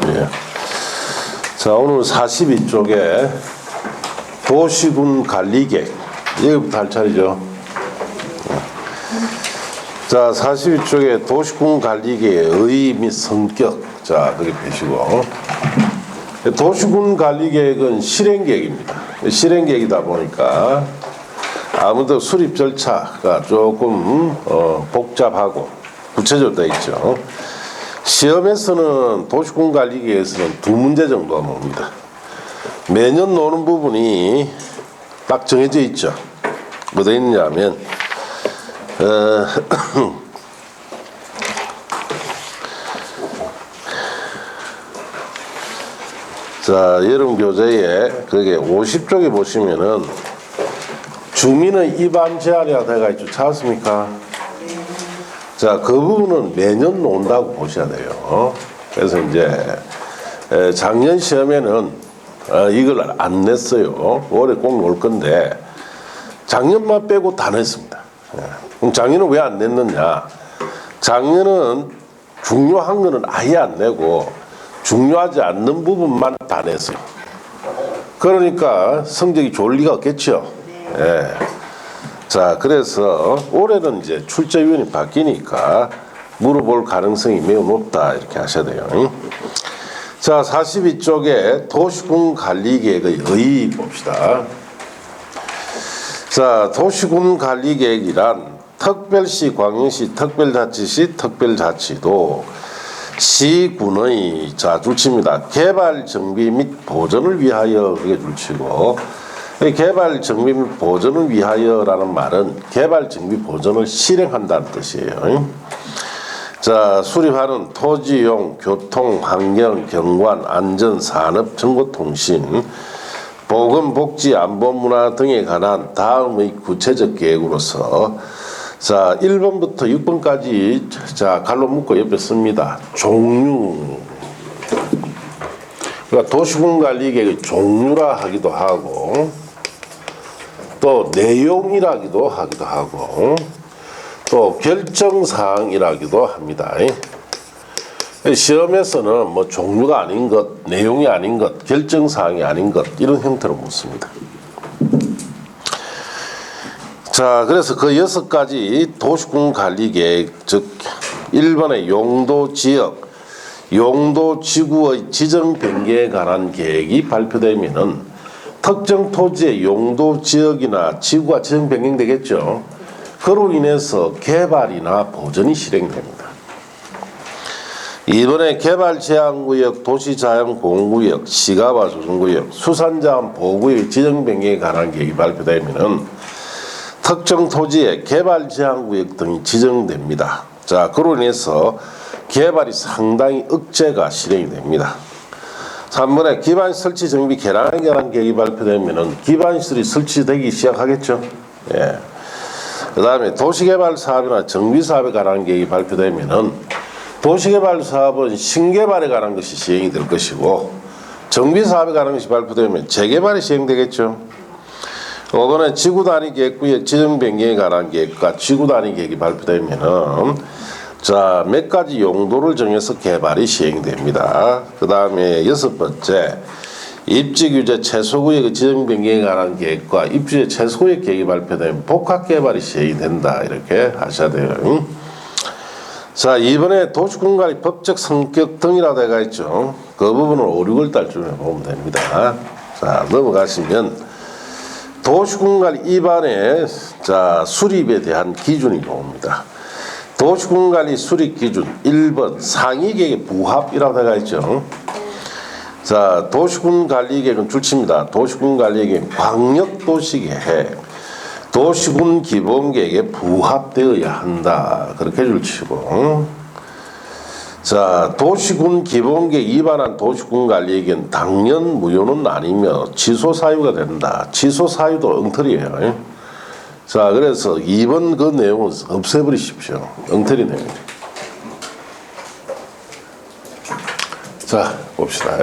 예. 자, 오늘 42쪽에 도시군 관리계획. 이거부터 할 차례죠. 자, 42쪽에 도시군 관리계획의 의의 및 성격. 자, 그렇게 보시고. 도시군 관리계획은 실행계획입니다. 실행계획이다 보니까 아무래도 수립 절차가 조금 복잡하고 구체적으로 되어 있죠. 시험에서는 도시군 관리계획에서는 두 문제 정도가 나옵니다. 매년 노는 부분이 딱 정해져 있죠. 뭐 되어 있냐면 자, 여름 교재에 그게 50쪽에 보시면은 주민의 입안 제한이라 되어 있죠. 찾았습니까? 자, 그 부분은 매년 논다고 보셔야 돼요. 그래서 이제 작년 시험에는 이걸 안 냈어요. 올해 꼭 놓을 건데 작년만 빼고 다 냈습니다. 그럼 작년은 왜 안 냈느냐? 작년은 중요한 거는 아예 안 내고 중요하지 않는 부분만 다 냈어요. 그러니까 성적이 좋을 리가 없겠죠. 예. 자, 그래서 올해는 이제 출제위원이 바뀌니까 물어볼 가능성이 매우 높다 이렇게 하셔야 돼요. 자, 42쪽에 도시군 관리계획의 의의 봅시다. 자, 도시군 관리계획이란 특별시, 광역시, 특별자치시, 특별자치도 시군의 자 줄치입니다. 개발 정비 및 보전을 위하여 그게 줄치고, 개발 정비 및 보전을 위하여라는 말은 개발 정비 보전을 실행한다는 뜻이에요. 자, 수립하는 토지용, 교통, 환경, 경관, 안전, 산업, 정보통신, 보건, 복지, 안보, 문화 등에 관한 다음의 구체적 계획으로서 자, 1번부터 6번까지 자, 갈로 묶고 옆에 씁니다. 종류. 그러니까 도시군 관리계획의 종류라 하기도 하고 또 내용이라기도 하기도 하고 또 결정사항이라기도 합니다. 시험에서는 뭐 종류가 아닌 것, 내용이 아닌 것, 결정사항이 아닌 것 이런 형태로 묻습니다. 자, 그래서 그 6가지 도시군 관리계획, 즉 1번의 용도지역, 용도지구의 지정 변경에 관한 계획이 발표되면은 특정 토지의 용도지역이나 지구가 지정 변경되겠죠. 그로 인해서 개발이나 보전이 실행됩니다. 2번의 개발제한구역, 도시자연보호구역, 시가바 조성구역, 수산자원 보호구역 지정 변경에 관한 계획이 발표되면은 특정 토지에 개발제한구역 등이 지정됩니다. 자, 그로 인해서 개발이 상당히 억제가 실행이 됩니다. 3번에 기반설치 정비 개량에 관한 계획이 발표되면은 기반시설이 설치되기 시작하겠죠. 예. 그 다음에 도시개발 사업이나 정비 사업에 관한 계획이 발표되면은 도시개발 사업은 신개발에 관한 것이 시행이 될 것이고 정비 사업에 관한 것이 발표되면 재개발이 시행되겠죠. 5번에 지구단위 계획구역 지정 변경에 관한 계획과 지구단위 계획이 발표되면은 자, 몇 가지 용도를 정해서 개발이 시행됩니다. 그 다음에 6번째 입지규제 최소구역의 지정 변경에 관한 계획과 입지규제 최소구역 계획이 발표되면 복합개발이 시행이 된다 이렇게 하셔야 돼요. 자, 이번에 도시군 관리 법적 성격 등이라고 되어 있죠. 그 부분을 5, 6월달쯤에 보면 됩니다. 자, 넘어가시면 도시군 관리 입안에 자, 수립에 대한 기준이 나옵니다. 도시군 관리 수립 기준 1번 상위계획 부합이라고 되어 있죠. 자, 도시군 관리계획은 줄칩니다. 도시군 관리계획 광역도시계획 도시군 기본계획에 부합되어야 한다. 그렇게 줄치고 자, 도시군 기본계획 위반한 도시군 관리계획은 당연 무효는 아니며 취소 사유가 된다. 취소 사유도 엉터리예요. 자, 그래서 2번 그 내용은 없애버리십시오. 엉터리 내용. 자, 봅시다.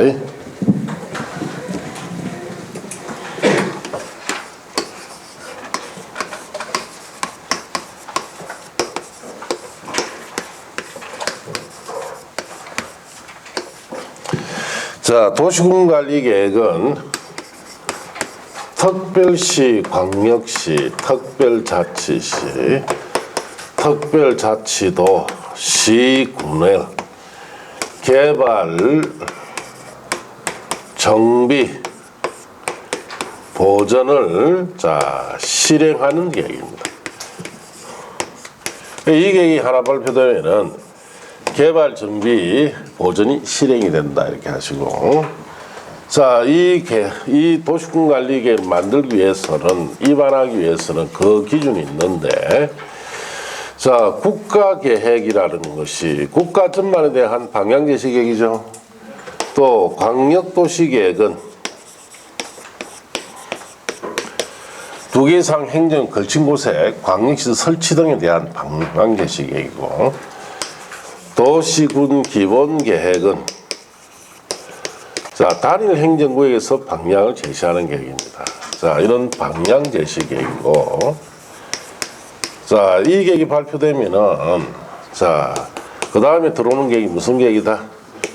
자, 도시군관리계획은 특별시, 광역시, 특별자치시, 특별자치도, 시군의 개발, 정비, 보전을 실행하는 계획입니다. 이 계획이 하나 발표되면은 개발, 정비, 보전이 실행이 된다 이렇게 하시고, 자, 이 도시군관리계획을 만들기 위해서는, 입안하기 위해서는 그 기준이 있는데, 자, 국가계획이라는 것이 국가 전반에 대한 방향제시계획이죠. 또 광역도시계획은 두 개 이상 행정 걸친 곳에 광역시 설치 등에 대한 방향제시계획이고, 도시군 기본계획은 자, 단일 행정구역에서 방향을 제시하는 계획입니다. 자, 이런 방향 제시 계획이고, 자, 이 계획이 발표되면은, 자, 그 다음에 들어오는 계획이 무슨 계획이다?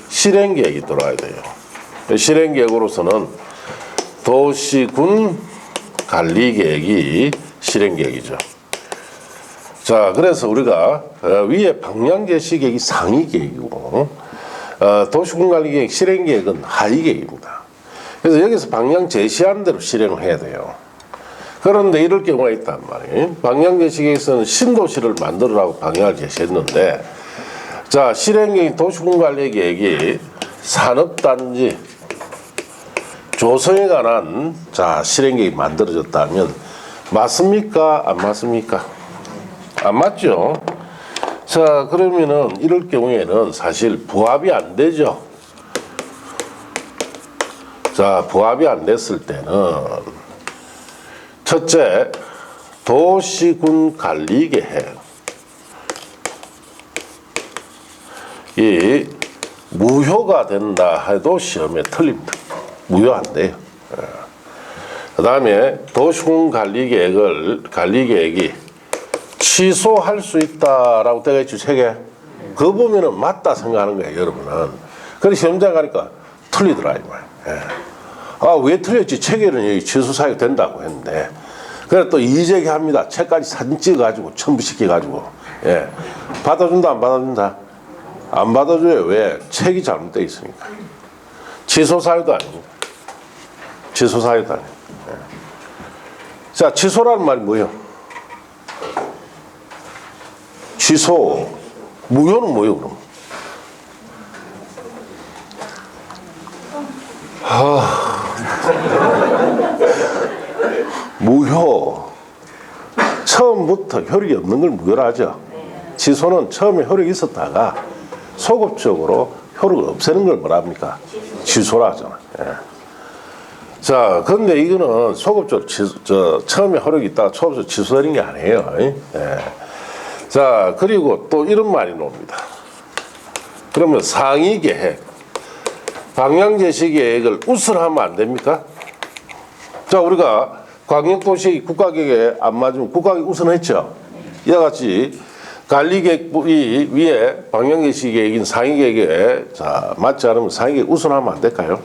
실행 계획이 들어와야 돼요. 실행 계획으로서는 도시군 관리 계획이 실행 계획이죠. 자, 그래서 우리가 위에 방향 제시 계획이 상위 계획이고, 도시군관리계획 실행계획은 하위계획입니다. 그래서 여기서 방향 제시하는 대로 실행을 해야 돼요. 그런데 이럴 경우가 있단 말이에요. 방향 제시계획에서는 신도시를 만들으라고 방향을 제시했는데, 자, 실행계획 도시군관리계획이 산업단지 조성에 관한 실행계획이 만들어졌다면 맞습니까? 안 맞습니까? 안 맞죠? 자, 그러면은 이럴 경우에는 사실 부합이 안 되죠. 자, 부합이 안 됐을 때는 첫째, 도시군 관리계획 이 무효가 된다 해도 시험에 틀립니다. 무효 안 돼요. 그 다음에 도시군 관리계획이 취소할 수 있다라고 되어 있죠, 책에. 그거 보면은 맞다 생각하는 거예요, 여러분은. 그래서 시험장 가니까 틀리더라, 이 말. 예. 아, 왜 틀렸지? 책에는 여기 취소 사유가 된다고 했는데. 그래 또 이재기 합니다. 책까지 사진 찍어가지고, 첨부시켜가지고. 예. 받아준다, 안 받아준다? 안 받아줘요. 왜? 책이 잘못되어 있으니까. 취소 사유도 아닙니다. 취소 사유도 아니에요. 예. 자, 취소라는 말이 뭐예요? 취소, 무효는 뭐예요, 그럼? 무효. 처음부터 효력이 없는 걸 무효라 하죠. 취소는 처음에 효력이 있었다가 소급적으로 효력을 없애는 걸 뭐라 합니까? 취소라 하잖아요. 예. 자, 근데 이거는 소급적으로 처음에 효력이 있다가 소급적으로 취소되는 게 아니에요. 예. 자, 그리고 또 이런 말이 나옵니다. 그러면 상위 계획, 방향 제시 계획을 우선하면 안 됩니까? 자, 우리가 광역도시 국가계획에 안 맞으면 국가계획 우선했죠. 이와 같이 관리계획 위에 방향 제시 계획인 상위 계획에 맞지 않으면 상위 계획 우선하면 안 될까요?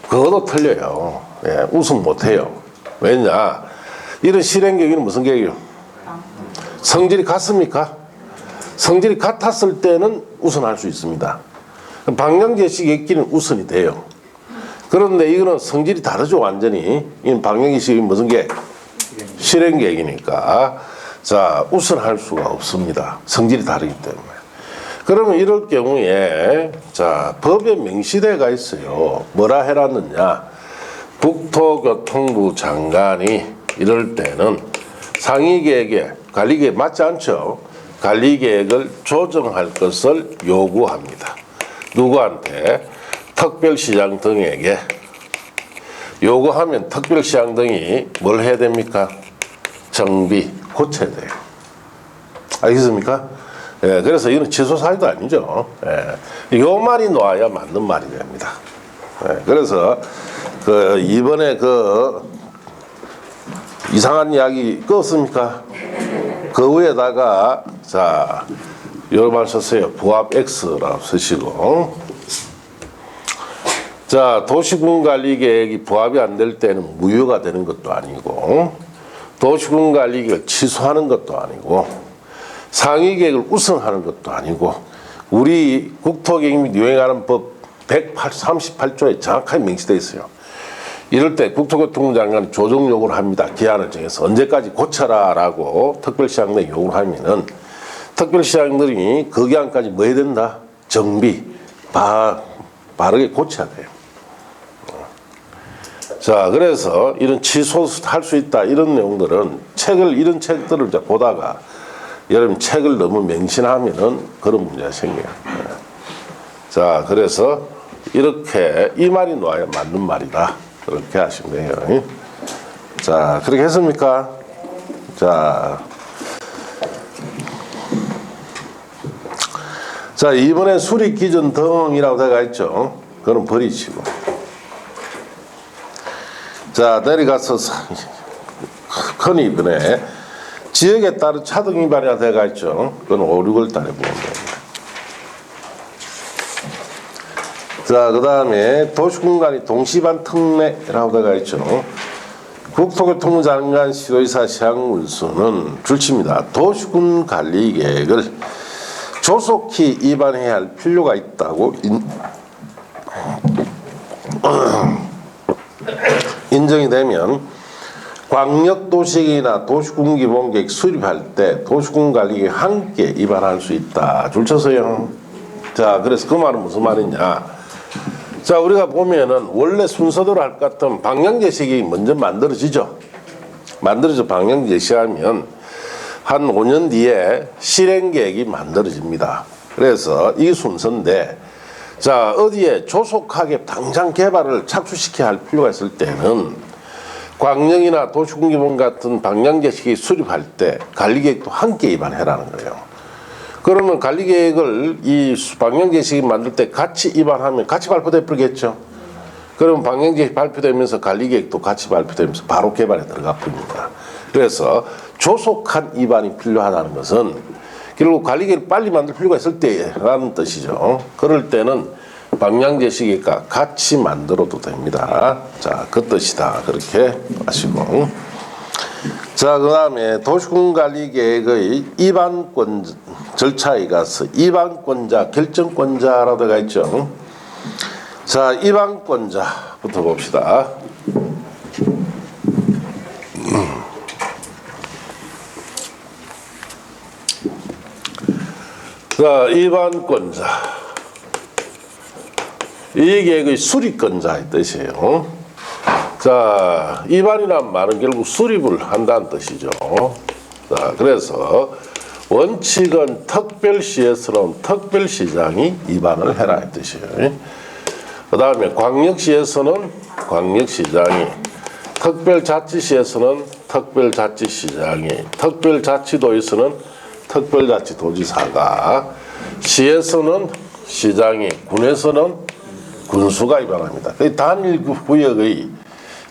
그것도 틀려요. 예, 우선 못해요. 왜냐? 이런 실행 계획은 무슨 계획이요? 성질이 같습니까? 성질이 같았을 때는 우선할 수 있습니다. 방향 제시 계획기는 우선이 돼요. 그런데 이거는 성질이 다르죠, 완전히. 이 방향 제시 무슨 계획? 실행 계획이니까. 자, 우선할 수가 없습니다. 성질이 다르기 때문에. 그러면 이럴 경우에, 자, 법에 명시되어가 있어요. 뭐라 해놨느냐? 국토교통부 장관이 이럴 때는 상위 계획에 관리계획 맞지 않죠? 관리계획을 조정할 것을 요구합니다. 누구한테? 특별시장 등에게. 요구하면 특별시장 등이 뭘 해야 됩니까? 정비, 고쳐야 돼요. 알겠습니까? 예, 그래서 이건 취소 사유도 아니죠. 예, 요 말이 놓아야 맞는 말이 됩니다. 예, 그래서 이번에 이상한 이야기 껐습니까? 그 위에다가 요 말 썼어요. 부합 X라고 쓰시고, 자, 도시군관리계획이 부합이 안 될 때는 무효가 되는 것도 아니고 도시군관리계획을 취소하는 것도 아니고 상위계획을 우선하는 것도 아니고 우리 국토계획 및 유행하는 법 138조에 정확하게 명시되어 있어요. 이럴 때 국토교통부 장관이 조정 요구를 합니다. 기한을 정해서 언제까지 고쳐라 라고 특별시장들이 요구를 하면은 특별시장들이 그 기한까지 뭐 해야 된다? 정비, 바르게 고쳐야 돼요. 자, 그래서 이런 취소할 수 있다 이런 내용들은 이런 책들을 이제 보다가 여러분 책을 너무 맹신하면은 그런 문제가 생겨요. 자, 그래서 이렇게 이 말이 놓아야 맞는 말이다. 그렇게 하시면 돼요. 자, 그렇게 했습니까? 자, 이번에 수립 기준 등이라고 되어 있죠. 그건 버리시고. 자, 내려가서 큰 이번에 지역에 따른 차등 위반이라고 되어 있죠. 그건 5, 6월 달에 보면 됩니다. 자, 그 다음에 도시군관리 동시반 특례라고 되어 있죠. 국토교통부 장관 시도의사 시행문수는 줄칩니다. 도시군관리계획을 조속히 위반해야 할 필요가 있다고 인정이 되면 광역도시계획이나 도시군기본계획 수립할 때 도시군관리계획 함께 위반할 수 있다. 줄쳐서요. 자, 그래서 그 말은 무슨 말이냐. 자, 우리가 보면은 원래 순서대로 할 것 같으면 방향제시계획이 먼저 만들어지죠. 방향제시하면 한 5년 뒤에 실행계획이 만들어집니다. 그래서 이 순서인데, 자, 어디에 조속하게 당장 개발을 착수시켜야 할 필요가 있을 때는 광역이나 도시군기본 같은 방향제시계획 수립할 때 관리계획도 함께 위반해라는 거예요. 그러면 관리계획을 이 방향제시계획 만들 때 같이 위반하면 같이 발표돼 버리겠죠. 그러면 방향제시계획 발표되면서 관리계획도 같이 발표되면서 바로 개발에 들어가 버립니다. 그래서 조속한 위반이 필요하다는 것은 결국 관리계획을 빨리 만들 필요가 있을 때라는 뜻이죠. 그럴 때는 방향제시계획과 같이 만들어도 됩니다. 자, 그 뜻이다. 그렇게 아시고. 자, 그 다음에 도시군관리계획의 위반권 절차에 가서 위반권자, 결정권자라고 되어 있죠. 자, 위반권자부터 봅시다. 자, 위반권자. 이 계획의 수립권자의 뜻이에요. 자, 위반이란 말은 결국 수립을 한다는 뜻이죠. 자, 그래서 원칙은 특별시에서는 특별시장이 위반을 해라 이 뜻이에요. 그 다음에 광역시에서는 광역시장이, 특별자치시에서는 특별자치시장이, 특별자치도에서는 특별자치도지사가, 시에서는 시장이, 군에서는 군수가 위반합니다. 단일 구역의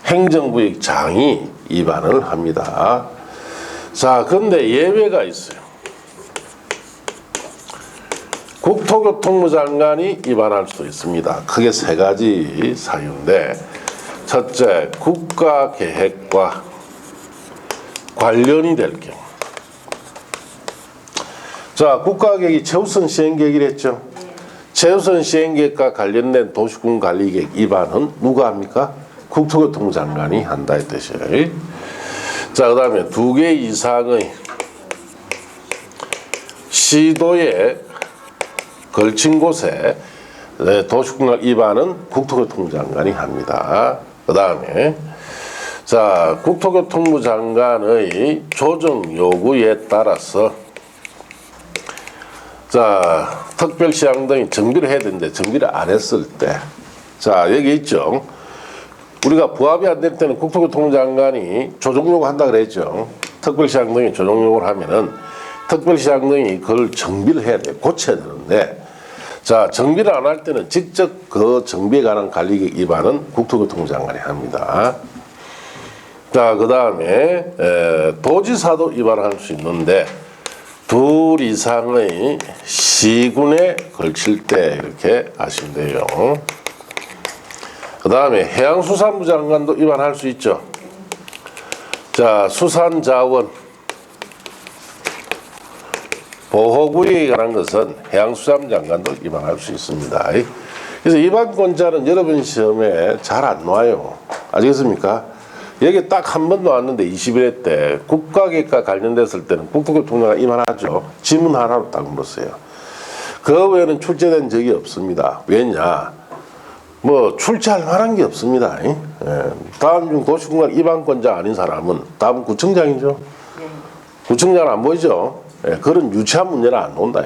행정구역장이 위반을 합니다. 자, 그런데 예외가 있어요. 국토교통부 장관이 위반할 수 있습니다. 크게 세 가지 사유인데, 첫째, 국가계획과 관련이 될 경우. 자, 국가계획이 최우선 시행계획이랬죠. 최우선 시행계획과 관련된 도시군관리계획 위반은 누가 합니까? 국토교통부 장관이 한다 이 뜻이에요. 자, 그 다음에 2개 이상의 시도에 걸친 곳에 도시군관리 위반은 국토교통부 장관이 합니다. 그 다음에 자, 국토교통부 장관의 조정 요구에 따라서 자, 특별시장 등이 정비를 해야 되는데 정비를 안 했을 때, 자, 여기 있죠. 우리가 부합이 안 될 때는 국토교통부 장관이 조정 요구한다 그랬죠. 특별시장 등이 조정 요구를 하면은 특별시장 등이 그걸 정비를 해야 돼, 고쳐야 되는데, 자, 정비를 안 할 때는 직접 그 정비에 관한 관리계획 위반은 국토교통부 장관이 합니다. 자, 그 다음에 도지사도 위반할 수 있는데, 2 이상의 시군에 걸칠 때 이렇게 하시면 돼요. 다음에 해양수산부 장관도 위반할 수 있죠. 자, 수산자원 보호구역에 관한 것은 해양수산부 장관도 위반할 수 있습니다. 그래서 위반권자는 여러분 시험에 잘 안 나와요. 아시겠습니까? 여기 딱 한 번 나왔는데 21회 때 국가계획과 관련됐을 때는 국토교통부가 위반하죠. 지문 하나로 딱 물었어요. 그 외에는 출제된 적이 없습니다. 왜냐? 뭐 출제할 만한 게 없습니다. 예. 다음 중 도시공간 위반권자 아닌 사람은 다음 구청장이죠. 구청장은 안 보이죠. 예. 그런 유치한 문제는 안 나온다.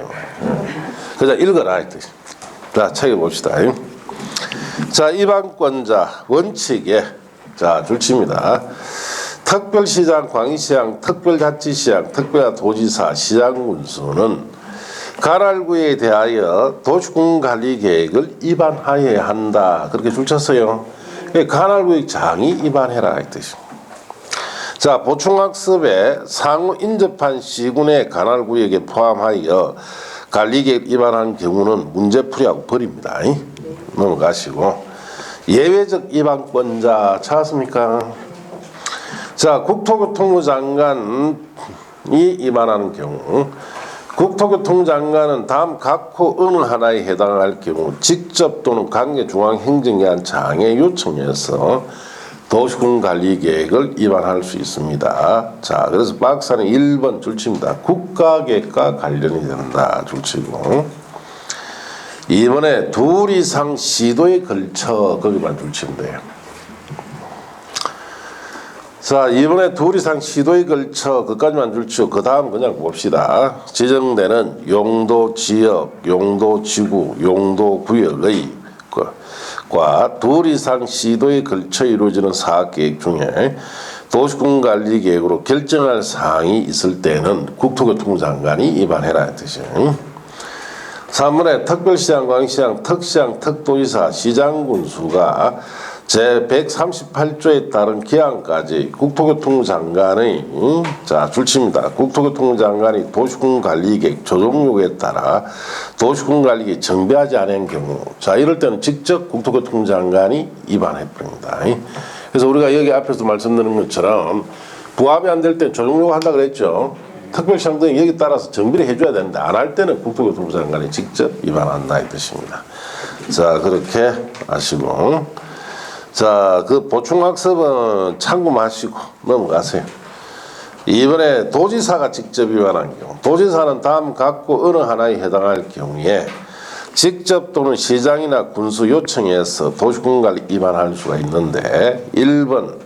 그냥 읽어라. 자, 책에 봅시다. 자, 위반권자 원칙에 자, 줄칩니다. 특별시장, 광시장, 특별자치시장, 특별도지사, 시장군수는 관할구에 대하여 도시공간관리계획을 위반하여야 한다. 그렇게 줄쳤어요. 관할구역장이 위반해라 이 뜻입니다. 자, 보충학습에 상호 인접한 시군의 관할구역에 포함하여 관리계획 위반한 경우는 문제풀이하고 버립니다. 넘어가시고 예외적 위반권자 찾았습니까? 자, 국토교통부 장관이 위반하는 경우 국토교통부 장관은 다음 각호 어느 하나에 해당할 경우 직접 또는 관계중앙행정기관장에 요청해서 도시공간관리계획을 위반할 수 있습니다. 자, 그래서 박사는 1번 줄칩니다. 국가계획과 관련이 된다. 줄치고 2번에 둘 이상 시도에 걸쳐 거기만 줄치면 돼요. 자, 이번에 둘 이상 시도에 걸쳐 그까지만 줄치고 그 다음 그냥 봅시다. 지정되는 용도 지역, 용도 지구, 용도 구역의 둘 이상 시도에 걸쳐 이루어지는 사업계획 중에 도시공간관리계획으로 결정할 사항이 있을 때는 국토교통부 장관이 위반해라 이 뜻이에요. 3번에 특별시장, 광시장, 특시장, 특도지사, 시장군수가 제138조에 따른 기한까지 국토교통부 장관의 자, 줄칩니다. 국토교통부 장관이 도시공간관리계획 조정요구에 따라 도시공간관리계획 정비하지 않은 경우 자, 이럴 때는 직접 국토교통부 장관이 위반해버립니다. 그래서 우리가 여기 앞에서 말씀드린 것처럼 부합이 안 될 때 조정요구 한다 그랬죠. 특별시장 등이 여기 따라서 정비를 해줘야 되는데 안 할 때는 국토교통부 장관이 직접 위반한다 이 뜻입니다. 자, 그렇게 아시고 자, 그 보충학습은 참고마시고 넘어가세요. 이번에 도지사가 직접 위반한 경우 도지사는 다음 각고 어느 하나에 해당할 경우에 직접 또는 시장이나 군수 요청해서 도시공간관리 위반할 수가 있는데 1번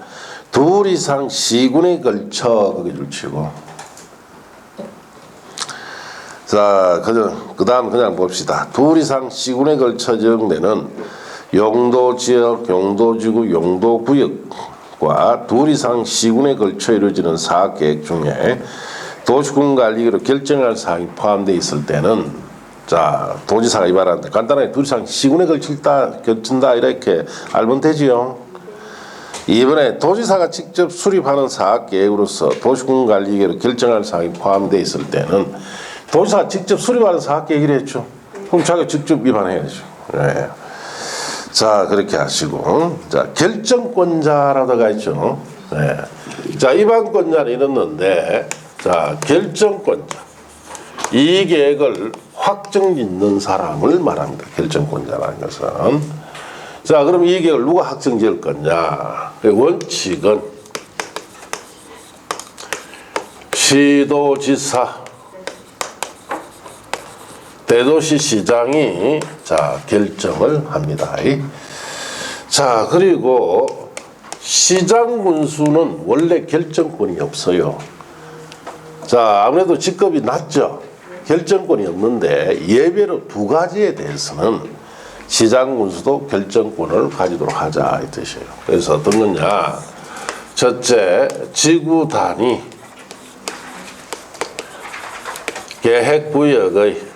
둘 이상 시군에 걸쳐 거기 줄치고 자, 그 다음 그냥 봅시다. 둘 이상 시군에 걸쳐 지정되는 용도지역, 용도지구, 용도구역과 둘 이상 시군에 걸쳐 이루어지는 사업계획 중에 도시공간관리계획으로 결정할 사항이 포함되어 있을 때는 자, 도지사가 위반한다. 간단하게 둘 이상 시군에 걸친다 이렇게 알면 되지요. 이번에 도지사가 직접 수립하는 사업계획으로서 도시공간관리계획으로 결정할 사항이 포함되어 있을 때는 도지사가 직접 수립하는 사업계획이라 했죠. 그럼 자기가 직접 위반해야죠. 네. 자, 그렇게 하시고 자, 결정권자라고가 있죠. 네. 자, 위반권자는 이랬는데 자, 결정권자 이 계획을 확정짓는 사람을 말합니다. 결정권자라는 것은 자, 그럼 이 계획을 누가 확정지을 거냐? 원칙은 시도지사 대도시시장이 자, 결정을 합니다. 자, 그리고 시장군수는 원래 결정권이 없어요. 자, 아무래도 직급이 낮죠. 결정권이 없는데 예외로 두 가지에 대해서는 시장군수도 결정권을 가지도록 하자 이 뜻이에요. 그래서 어떤 거냐? 첫째, 지구 단위 계획구역의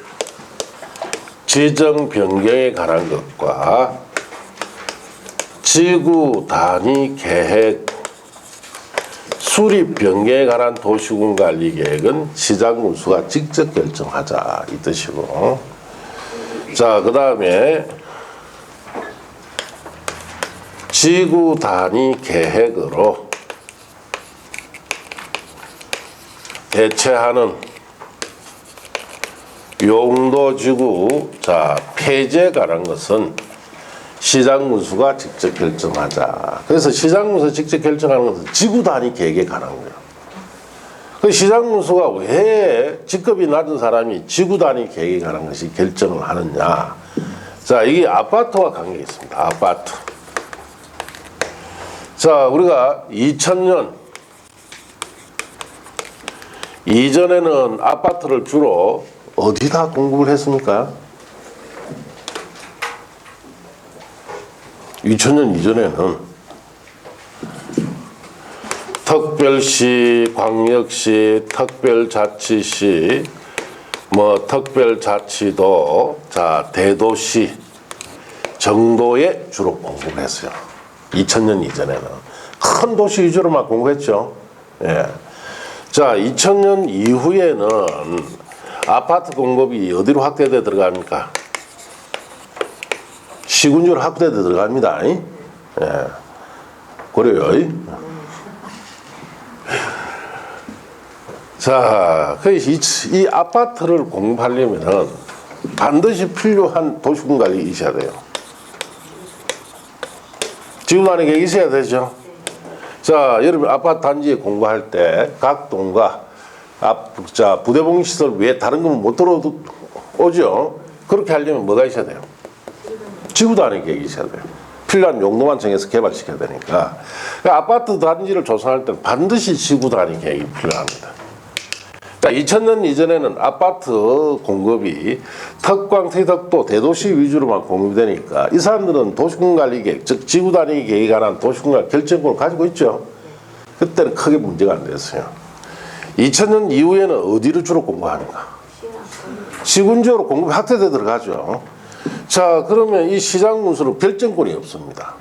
지정 변경에 관한 것과 지구 단위 계획 수립 변경에 관한 도시공간관리계획은 시장군수가 직접 결정하자 이 뜻이고 자, 그 다음에 지구 단위 계획으로 대체하는 용도지구 폐지에 관한 것은 시장군수가 직접 결정하자. 그래서 시장군수가 직접 결정하는 것은 지구 단위 계획에 관한 거예요. 그 시장군수가 왜 직급이 낮은 사람이 지구 단위 계획에 관한 것이 결정을 하느냐. 자, 이게 아파트와 관계가 있습니다. 아파트. 자, 우리가 2000년 이전에는 아파트를 주로 어디다 공급을 했습니까? 2000년 이전에는 특별시, 광역시, 특별자치시, 특별자치도, 대도시 정도에 주로 공급을 했어요. 2000년 이전에는 큰 도시 위주로만 공급했죠. 예. 자, 2000년 이후에는 아파트 공급이 어디로 확대돼 들어갑니까? 시군주로 확대돼 들어갑니다. 예. 그래요. 자, 이 아파트를 공급하려면 반드시 필요한 도시군 관리가 있어야 돼요. 지구 단위 계획이 있어야 되죠. 자, 여러분 아파트 단지에 공급할 때 각 동과 부대봉 시설 외에 다른 건 못 들어오죠. 그렇게 하려면 뭐가 있어야 돼요? 지구 단위 계획이 있어야 돼요. 필요한 용도만 정해서 개발시켜야 되니까. 그러니까 아파트 단지를 조성할 때는 반드시 지구 단위 계획이 필요합니다. 자, 2000년 이전에는 아파트 공급이 특광, 태덕도, 대도시 위주로만 공급이 되니까 이 사람들은 도시군 관리 계획, 즉 지구 단위 계획에 관한 도시군 관리 결정권을 가지고 있죠. 그때는 크게 문제가 안 됐어요. 2000년 이후에는 어디로 주로 공급하는가? 시군적으로 공급이 확대돼 들어가죠. 자, 그러면 이 시장군수는 결정권이 없습니다.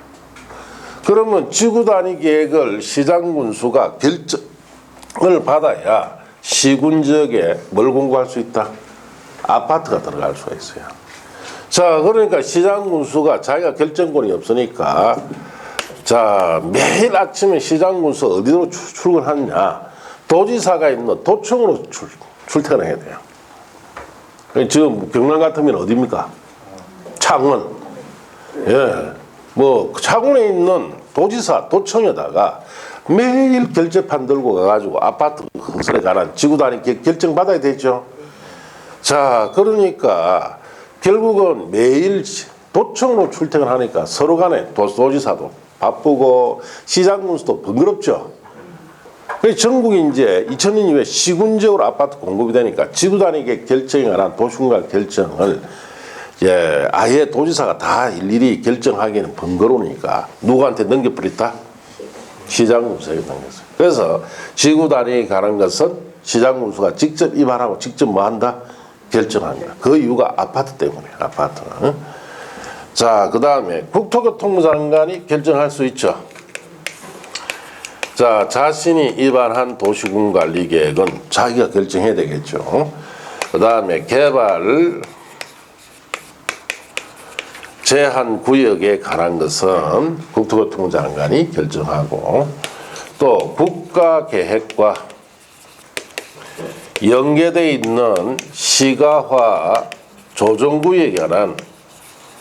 그러면 지구 단위 계획을 시장군수가 결정을 받아야 시군 지역에 뭘 공급할 수 있다? 아파트가 들어갈 수가 있어요. 자, 그러니까 시장군수가 자기가 결정권이 없으니까 자, 매일 아침에 시장군수 어디로 출근하느냐? 도지사가 있는 도청으로 출퇴근을 해야 돼요. 지금 경남 같으면 어디입니까? 창원. 예. 창원에 있는 도지사, 도청에다가 매일 결제판 들고 가가지고 아파트 건설에 관한 지구 단위 결정 받아야 되죠. 자, 그러니까 결국은 매일 도청으로 출퇴근하니까 서로 간에 도지사도 바쁘고 시장군수도 번거롭죠. 그래서 전국이 이제 2000년 이후에 시군적으로 아파트 공급이 되니까 지구 단위 결정에 관한 도시군과 결정을 아예 도지사가 다 일일이 결정하기에는 번거로우니까 누구한테 넘겨버렸다? 시장군수에게 넘겼어요. 그래서 지구 단위에 관한 것은 시장군수가 직접 입안하고 직접 뭐 한다? 결정합니다. 그 이유가 아파트 때문이에요. 아파트는. 자, 그 다음에 국토교통부 장관이 결정할 수 있죠. 자, 자신이 입안한 도시군 관리 계획은 자기가 결정해야 되겠죠. 그 다음에 개발 제한 구역에 관한 것은 국토교통부 장관이 결정하고 또 국가계획과 연계되어 있는 시가화 조정구역에 관한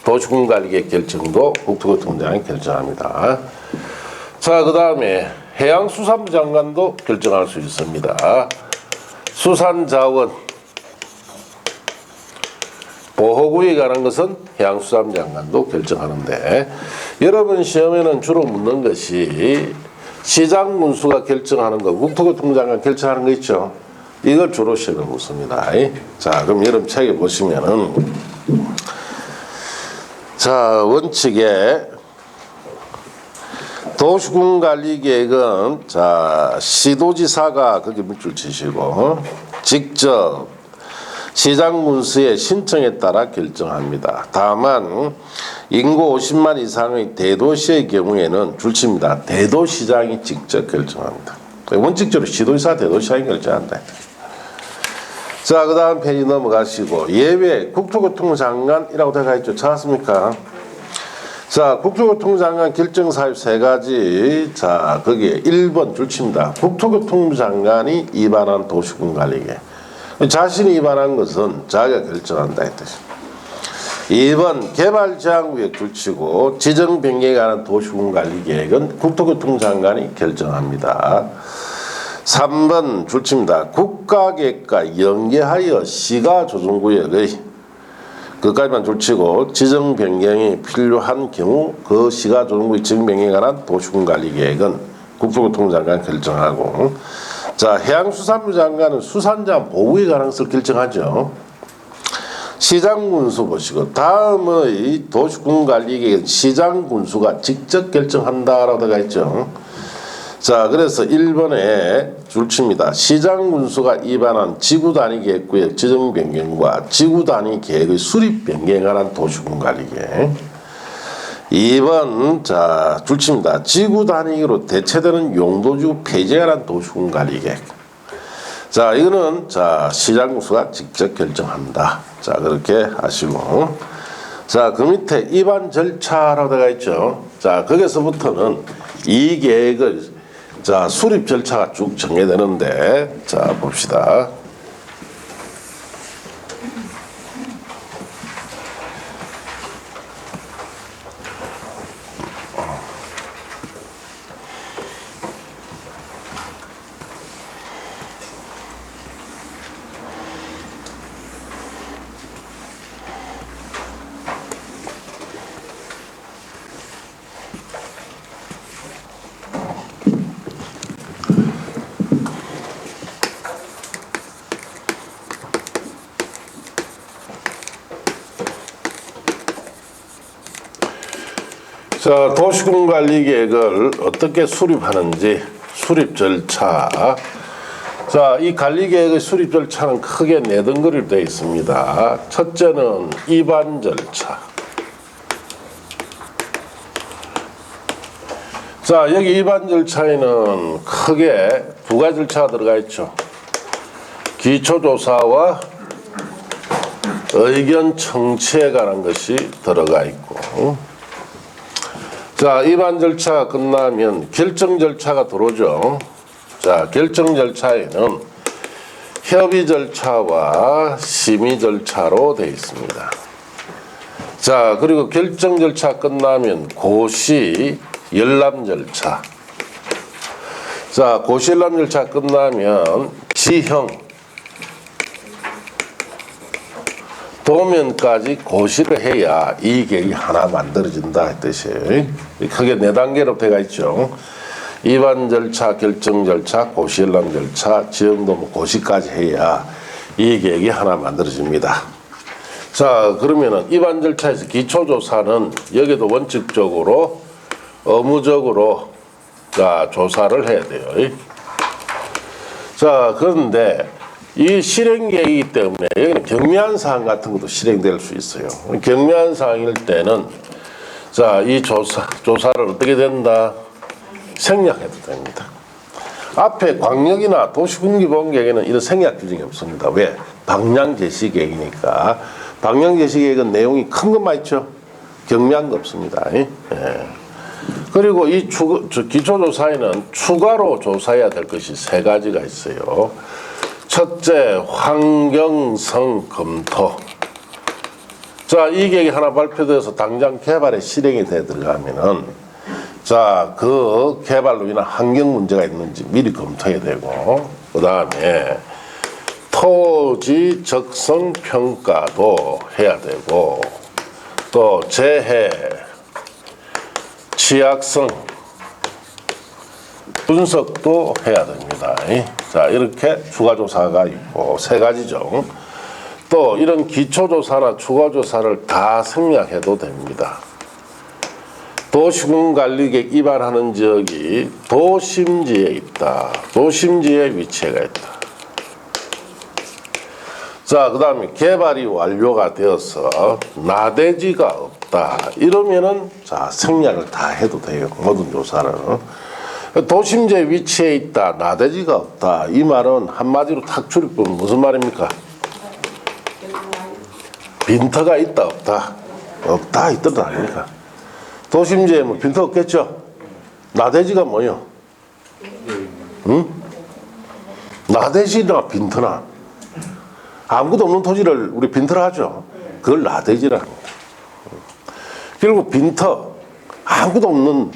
도시군관리계획 결정도 국토교통부 장관이 결정합니다. 자, 그 다음에 해양수산부 장관도 결정할 수 있습니다. 수산자원 보호구역에 관한 것은 해양수산부 장관도 결정하는데 여러분 시험에는 주로 묻는 것이 시장군수가 결정하는 거, 국토교통부 장관 결정하는 거 있죠. 이걸 주로 시험에 묻습니다. 자, 그럼 여러분 책에 보시면은 자, 원칙에 도시군관리계획은 자, 시도지사가 거기 밑줄 치시고 직접 시장군수의 신청에 따라 결정합니다. 다만 인구 50만 이상의 대도시의 경우에는 줄칩니다. 대도시장이 직접 결정합니다. 원칙적으로 시도지사, 대도시장이 결정한다. 자, 그 다음 페이지 넘어가시고 예외 국토교통부 장관이라고 되어 있죠. 찾았습니까? 자, 국토교통장관 결정사유 3가지. 자, 거기에 1번 줄칩니다. 국토교통부 장관이 위반한 도시군관리계획. 자신이 위반한 것은 자기가 결정한다 이 뜻입니다. 2번 개발제한구역 줄치고 지정 변경에 관한 도시군관리계획은 국토교통장관이 결정합니다. 3번 줄칩니다. 국가계획과 연계하여 시가조정구역의 그까지만 줄치고 지정 변경이 필요한 경우 그 시가조정구역 지정 변경에 관한 도시군관리계획은 국토교통장관이 결정하고, 자, 해양수산부 장관은 수산자 보호에 관한 것을 결정하죠. 시장군수 보시고 다음의 도시군관리계획은 시장군수가 직접 결정한다라고 되어 있죠. 자, 그래서 1번에 줄칩니다. 시장군수가 위반한 지구단위계획구역 지정 변경과 지구단위계획의 수립 변경에 관한 도시군관리계획. 2번 자 줄칩니다. 지구단위로 대체되는 용도지구 폐지에 관한 도시군관리계획. 자, 이거는 자 시장군수가 직접 결정한다. 자, 그렇게 하시고, 자, 그 밑에 위반 절차라고 되어 있죠. 자, 거기서부터는 이 계획을 자 수립 절차가 쭉 정해되는데, 자 봅시다. 자, 도시군관리계획을 어떻게 수립하는지 수립 절차. 자, 이 관리계획의 수립 절차는 크게 네 덩어리로 되어 있습니다. 첫째는 위반 절차. 자, 여기 위반 절차에는 크게 두 가지 절차가 들어가 있죠. 기초조사와 의견 청취에 관한 것이 들어가 있고, 자, 위반 절차가 끝나면 결정 절차가 들어오죠. 자, 결정 절차에는 협의 절차와 심의 절차로 되어 있습니다. 자, 그리고 결정 절차 끝나면 고시 열람 절차. 자, 고시 열람 절차 끝나면 지형 도면까지 고시를 해야 이 계획이 하나 만들어진다 이 뜻이. 크게 네 단계로 되어 있죠. 위반 절차, 결정 절차, 고시 열람 절차, 지형도면 고시까지 해야 이 계획이 하나 만들어집니다. 자, 그러면은 위반 절차에서 기초조사는 여기도 원칙적으로 의무적으로 자 조사를 해야 돼요. 자, 그런데 이 실행계획이기 때문에 여기는 경미한 사항 같은 것도 실행될 수 있어요. 경미한 사항일 때는 자, 이 조사를 어떻게 된다? 생략해도 됩니다. 앞에 광역이나 도시군기본계획에는 이런 생략 규정이 없습니다. 왜? 방향제시계획이니까. 방향제시계획은 내용이 큰 것만 있죠. 경미한 거 없습니다. 예. 그리고 이 기초조사에는 추가로 조사해야 될 것이 세 가지가 있어요. 첫째, 환경성 검토. 자, 이 계획이 하나 발표돼서 당장 개발에 실행이 돼 들어가면은 자, 그 개발로 인한 환경 문제가 있는지 미리 검토해야 되고, 그 다음에 토지 적성 평가도 해야 되고, 또 재해, 취약성 분석도 해야 됩니다. 자, 이렇게 추가조사가 있고 세 가지죠. 또 이런 기초조사나 추가조사를 다 생략해도 됩니다. 도시군관리계획 위반하는 지역이 도심지에 있다. 도심지에 위치가 있다. 자, 그 다음에 개발이 완료가 되어서 나대지가 없다. 이러면은 자, 생략을 다 해도 돼요. 모든 조사는. 도심지에 위치해 있다. 나대지가 없다. 이 말은 한마디로 탁 줄이면 무슨 말입니까? 빈터가 있다 없다? 없다 이 뜻은 아닙니까? 도심지에 뭐 빈터 없겠죠? 나대지가 뭐요? 응? 나대지나 빈터나 아무것도 없는 토지를 우리 빈터라 하죠. 그걸 나대지라는 거예요. 결국 빈터, 아무것도 없는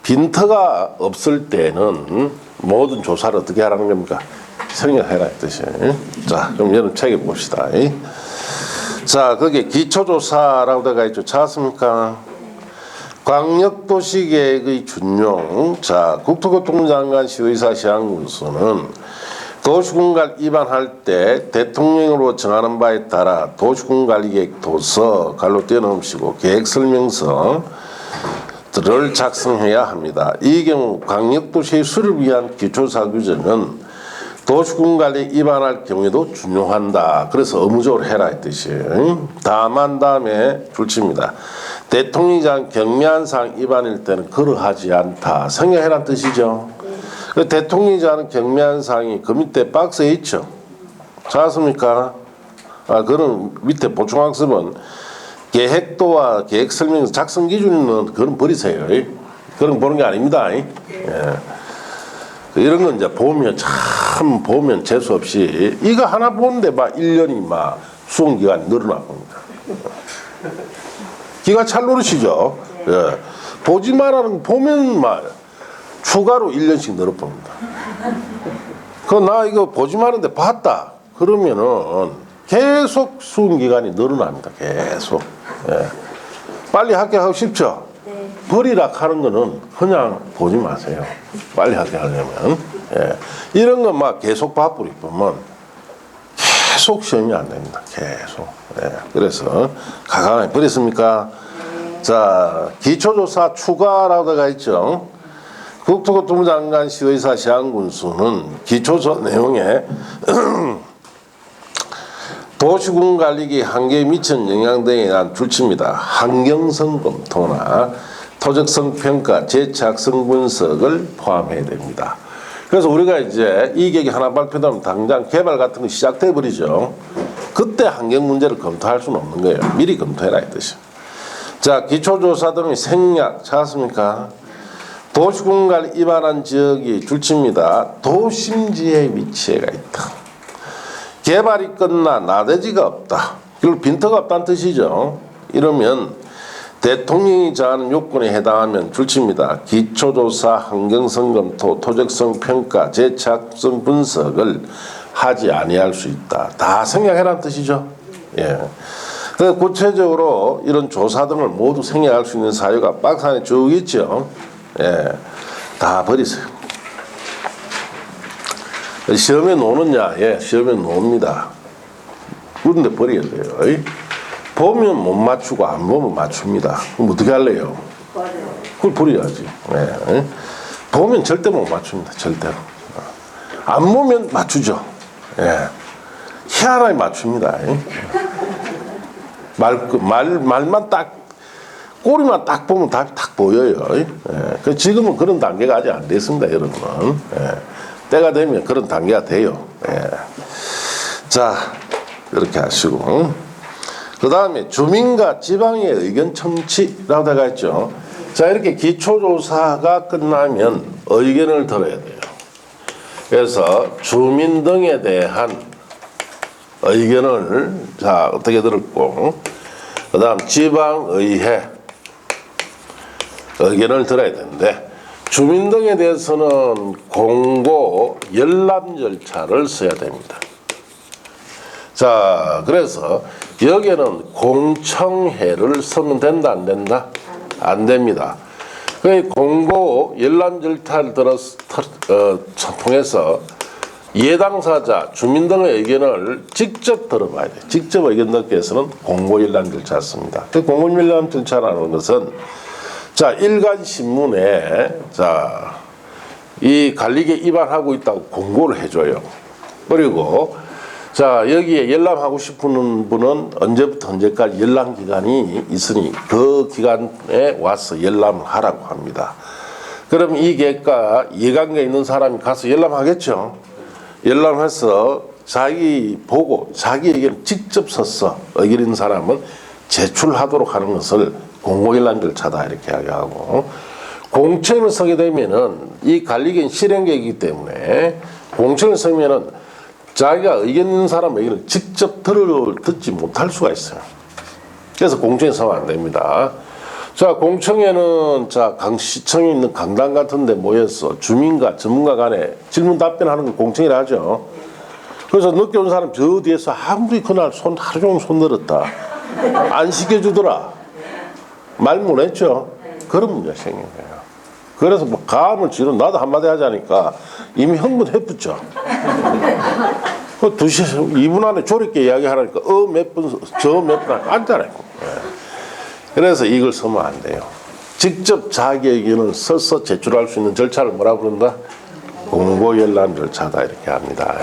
빈터가 없을 때는 모든 조사를 어떻게 하라는 겁니까? 생략해라 했듯이. 자, 그럼 여러분 책에 봅시다. 자, 거기에 기초조사라고 되어 있죠. 찾았습니까? 광역도시계획의 준용. 자, 국토교통장관 시의사 시행군수는 도시군관 위반할 때 대통령으로 정하는 바에 따라 도시군관리계획 도서 갈로 떼어넣으시고 계획설명서를 작성해야 합니다. 이 경우 광역도시의 수립을 위한 기초사 규정은 도시군관리 위반할 경우에도 준용한다. 그래서 의무적으로 해라 했듯이. 다만 다음에 줄칩니다. 대통령이 정한 경미한 사항 위반일 때는 그러하지 않다. 생략해란 뜻이죠. 그 대통령이 정하는 경미한 사항이 그 밑에 박스에 있죠. 찾았습니까? 그런 밑에 보충학습은 계획도와 계획설명서 작성 기준은 그건 버리세요. 그런 보는 게 아닙니다. 예. 이런 건 이제 보면 참 보면 재수 없이 이거 하나 보는데 막 1년이 막 수험기간이 늘어나 봅니다. 기가 찰 노릇이죠. 예. 보지 말라는 보면 막 추가로 1년씩 늘어봅니다. 나 이거 보지 말는데 봤다. 그러면은 계속 수험기간이 늘어납니다. 계속. 예. 빨리 합격하고 싶죠? 네. 버리라 하는 거는 그냥 보지 마세요. 빨리 합격하려면. 예. 이런 건 막 계속 바쁘리 보면 계속 시험이 안 됩니다. 계속. 예. 그래서 가감하게 버렸습니까? 자, 기초조사 추가라고 되어 있죠. 국토교통부 장관 시의사 시행군수는 기초조사 내용에 도시군관리기 한계에 미친 영향 등에 대한 줄칩니다. 환경성 검토나 토적성 평가, 재착성 분석을 포함해야 됩니다. 그래서 우리가 이제 이 계획이 하나 발표되면 당장 개발 같은 거 시작돼 버리죠. 그때 환경 문제를 검토할 수는 없는 거예요. 미리 검토해라 이 뜻이에요. 자, 기초조사 등의 생략 찾았습니까? 도시군관리 위반한 지역이 줄칩니다. 도심지에 위치해가 있다. 개발이 끝나 나대지가 없다. 이걸 빈터가 없다는 뜻이죠. 이러면 대통령이 정하는 요건에 해당하면 줄칩니다. 기초조사, 환경성 검토, 토적성 평가, 재착성 분석을 하지 아니할 수 있다. 다 생략해라는 뜻이죠. 예. 구체적으로 이런 조사 등을 모두 생략할 수 있는 사유가 박스 안에 쭉 있죠. 예. 다 버리세요. 시험에 노느냐? 예, 시험에 노입니다. 그런데 버려야 돼요. 보면 못 맞추고 안 보면 맞춥니다. 그럼 어떻게 할래요? 그걸 버려야지. 예. 보면 절대 못 맞춥니다. 절대로. 안 보면 맞추죠. 예. 희한하게 맞춥니다. 말만 딱 꼬리만 딱 보면 답이 딱 보여요. 예. 지금은 그런 단계가 아직 안 됐습니다, 여러분. 예. 때가 되면 그런 단계가 돼요. 예. 자, 이렇게 하시고 그 다음에 주민과 지방의 의견 청취라고 되어 있죠. 자, 이렇게 기초조사가 끝나면 의견을 들어야 돼요. 그래서 주민 등에 대한 의견을 자 어떻게 들었고 그 다음 지방의회 의견을 들어야 되는데 주민 등에 대해서는 공고 열람 절차를 써야 됩니다. 자, 그래서 여기에는 공청회를 쓰면 된다 안 된다? 안 됩니다. 그 공고 열람 절차를 통해서 예당사자, 주민 등의 의견을 직접 들어봐야 돼요. 직접 의견 듣기 위해서는 공고 열람 절차를 씁니다. 그 공고 열람 절차라는 것은 자, 일간 신문에 자, 이 관리계 위반하고 있다고 공고를 해줘요. 그리고 자, 여기에 열람하고 싶은 분은 언제부터 언제까지 열람 기간이 있으니 그 기간에 와서 열람을 하라고 합니다. 그럼 이 계획과 이해관계 있는 사람이 가서 열람하겠죠. 열람해서 자기 보고 자기 의견을 직접 써서 의견 있는 사람은 제출하도록 하는 것을 공고일란 절차다 이렇게 이야기하고, 공청을 서게 되면은 이 관리계획 실행계획이기 때문에 공청을 서면은 자기가 의견 있는 사람 의견을 직접 듣지 못할 수가 있어요. 그래서 공청에 서면 안 됩니다. 자, 공청회는 자, 시청에 있는 강당 같은 데 모여서 주민과 전문가 간에 질문 답변하는 걸 공청회라 하죠. 그래서 늦게 온 사람 저 뒤에서 아무리 그날 하루 종일 손 들었다. 안 시켜주더라. 말 못했죠. 그런 문제가 생긴 거예요. 그래서 뭐 가음을 지르 나도 한마디 하자니까 이미 흥분해붙죠. 그 2시, 2분 안에 조립게 이야기하라니까 몇 분, 저 몇 분 앉잖아요. 그래서 이걸 서면 안 돼요. 직접 자기 의견을 써서 제출할 수 있는 절차를 뭐라 부른다? 공고연람 절차다 이렇게 합니다.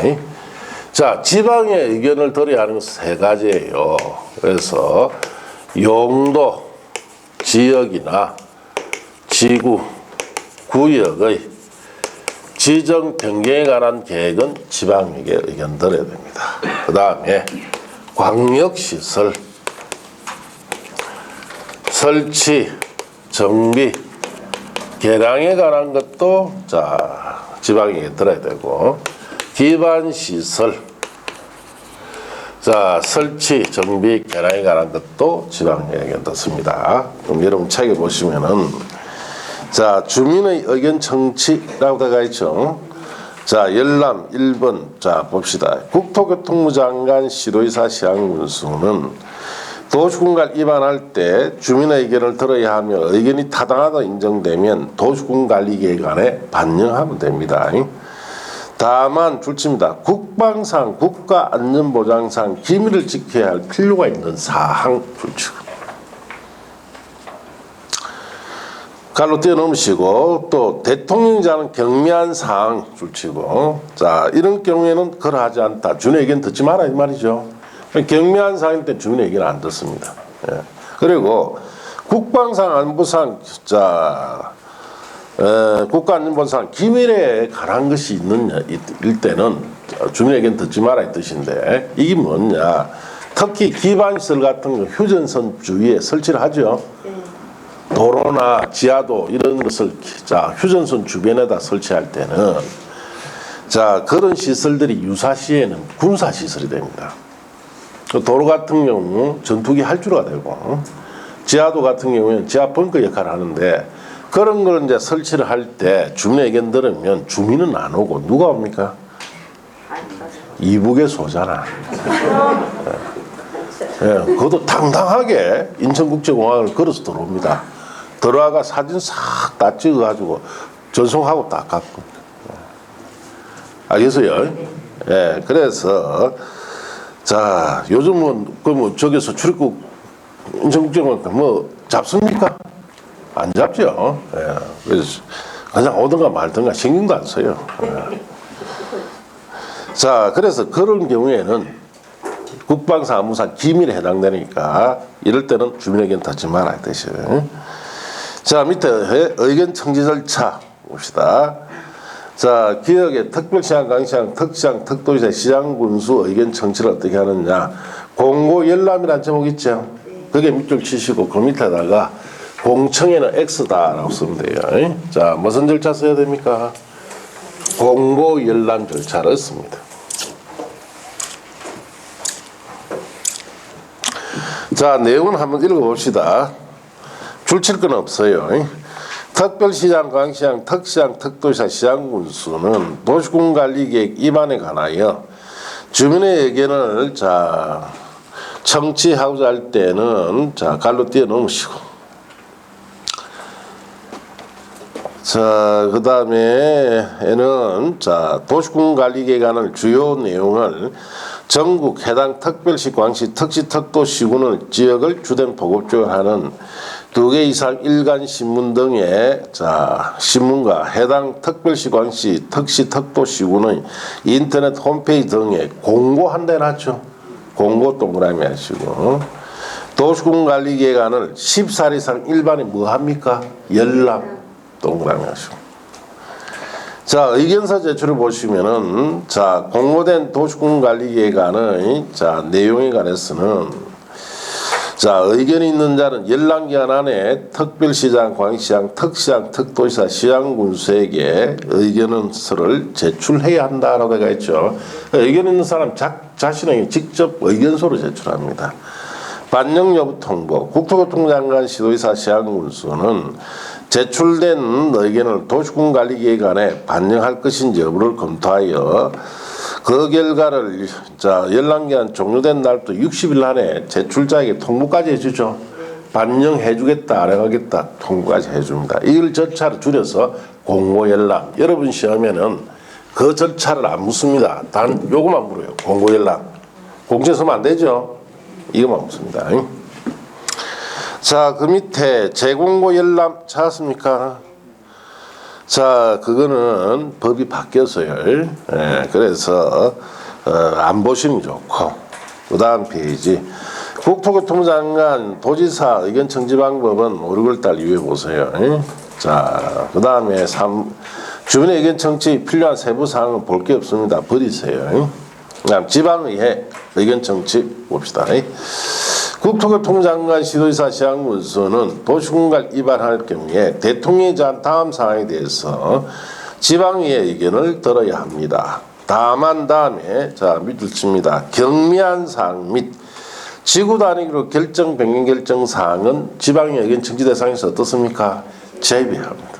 자, 지방의 의견을 들어야 하는 것은 3가지예요. 그래서 용도, 지역이나 지구, 구역의 지정 변경에 관한 계획은 지방에게 의견 들어야 됩니다. 그 다음에 광역시설 설치, 정비, 개량에 관한 것도 자 지방에게 들어야 되고, 기반시설 자 설치, 정비, 개량에 관한 것도 지방에게 듣습니다. 그럼 여러분 책에 보시면은 자 주민의 의견 청취라고 되어 있죠. 자 열람 1번 자 봅시다. 국토교통부 장관 시도의사 시행군수는 도시공간 위반할 때 주민의 의견을 들어야 하며 의견이 타당하다 인정되면 도시군관리계획안에 반영하면 됩니다. 다만 줄칩니다. 국방상, 국가안전보장상 기밀을 지켜야 할 필요가 있는 사항 줄치고 갈로 뛰어넘으시고, 또 대통령자는 경미한 사항 줄치고, 자 이런 경우에는 그러하지 않다. 주민의 의견 듣지 마라 이 말이죠. 경미한 사항일 때 주민의 의견을 안 듣습니다. 예. 그리고 국방상, 안보상, 자 국가안전보상 기밀에 관한 것이 있는 일 때는 주민의 의견 듣지 마라 이 뜻인데, 이게 뭐냐? 특히 기반시설 같은 거 휴전선 주위에 설치를 하죠. 도로나 지하도 이런 것을 자 휴전선 주변에다 설치할 때는 자 그런 시설들이 유사시에는 군사시설이 됩니다. 도로 같은 경우 전투기 할주로가 되고, 지하도 같은 경우에는 지하 벙커 역할을 하는데, 그런 걸 이제 설치를 할 때 주민의 의견 들으면 주민은 안 오고 누가 옵니까? 이북의 소잖아. 예, 그것도 당당하게 인천국제공항을 걸어서 들어옵니다. 들어와가 사진 싹 다 찍어가지고 전송하고 딱 갖고. 알겠어요? 예, 그래서 자 요즘은 그 뭐 저기서 출입국 인천국제공항 뭐 잡습니까? 안 잡죠. 예, 그래서 그냥 오든가 말든가 신경도 안 써요. 예. 자 그래서 그런 경우에는 국방상, 안보상 기밀에 해당되니까 이럴 때는 주민의 의견 듣지 말아야 되죠. 자 밑에 의견 청지 절차 봅시다. 자 기역의 특별시장, 강시장, 특시장, 특도지사, 시장군수 의견 청취를 어떻게 하느냐. 공고열람이라는 제목 있죠. 그게 밑줄 치시고 그 밑에다가 공청회는 X다라고 쓰면 돼요. 자 무슨 절차 써야 됩니까? 공고열람 절차를 씁니다. 자 내용은 한번 읽어봅시다. 줄칠 건 없어요. 특별시장, 광시장, 특시장, 특도지사, 시장군수는 도시군관리계획 위반에 관하여 주민의 의견을 자 청취하고자 할 때는 자 갈로 뛰어넘으시고, 자 그다음에는 자 도시군관리계획안의 주요 내용을 전국 해당 특별시, 광시, 특시, 특도, 시군의 지역을 주된 보급적으로 하는 2개 이상 일간 신문 등의 자 신문과 해당 특별시, 광시, 특시, 특도, 시군의 인터넷 홈페이지 등에 공고한다 해놨죠. 공고 동그라미 하시고, 도시군관리계획안을 10살 이상 일반이 뭐 합니까? 열람 동그라미 하시고. 자 의견서 제출을 보시면은 자 공고된 도시군관리계획안의 자 내용에 관해서는 자, 의견이 있는 자는 연락기한 안에 특별시장, 광역시장, 특시장, 특도지사, 시장군수에게 의견서를 제출해야 한다라고 되어 있죠. 의견 있는 사람 자신에게 직접 의견서를 제출합니다. 반영 여부 통보. 국토교통장관, 시도지사, 시장군수는 제출된 의견을 도시군관리기획안에 반영할 것인지 여부를 검토하여 그 결과를 연락기한 종료된 날부터 60일 안에 제출자에게 통보까지 해주죠. 반영해주겠다, 안 하겠다, 통보까지 해줍니다. 이 절차를 줄여서 공고연락. 여러분 시험에는 그 절차를 안 묻습니다. 단 요거만 물어요. 공고연락. 공지에 서면 안 되죠. 이거만 묻습니다. 자, 그 밑에 재공고연락 찾았습니까? 자, 그거는 법이 바뀌었어요. 예, 그래서 안 보시면 좋고. 그 다음 페이지. 국토교통장관, 도지사 의견 청지 방법은 5, 6월달 이후에 보세요. 자, 그 다음에 주민의 의견 청지 필요한 세부 사항은 볼 게 없습니다. 버리세요. 그다음 지방의회 의견 청지 봅시다. 국토교통장관, 시도지사, 시장군수는 도시공간 위반할 경우에 대통령이 정한 다음 사항에 대해서 지방의회 의견을 들어야 합니다. 다만 다음에 자 밑줄 칩니다. 경미한 사항 및 지구 단위로 결정 변경 결정 사항은 지방의회 의견 청지 대상에서 어떻습니까? 제외합니다.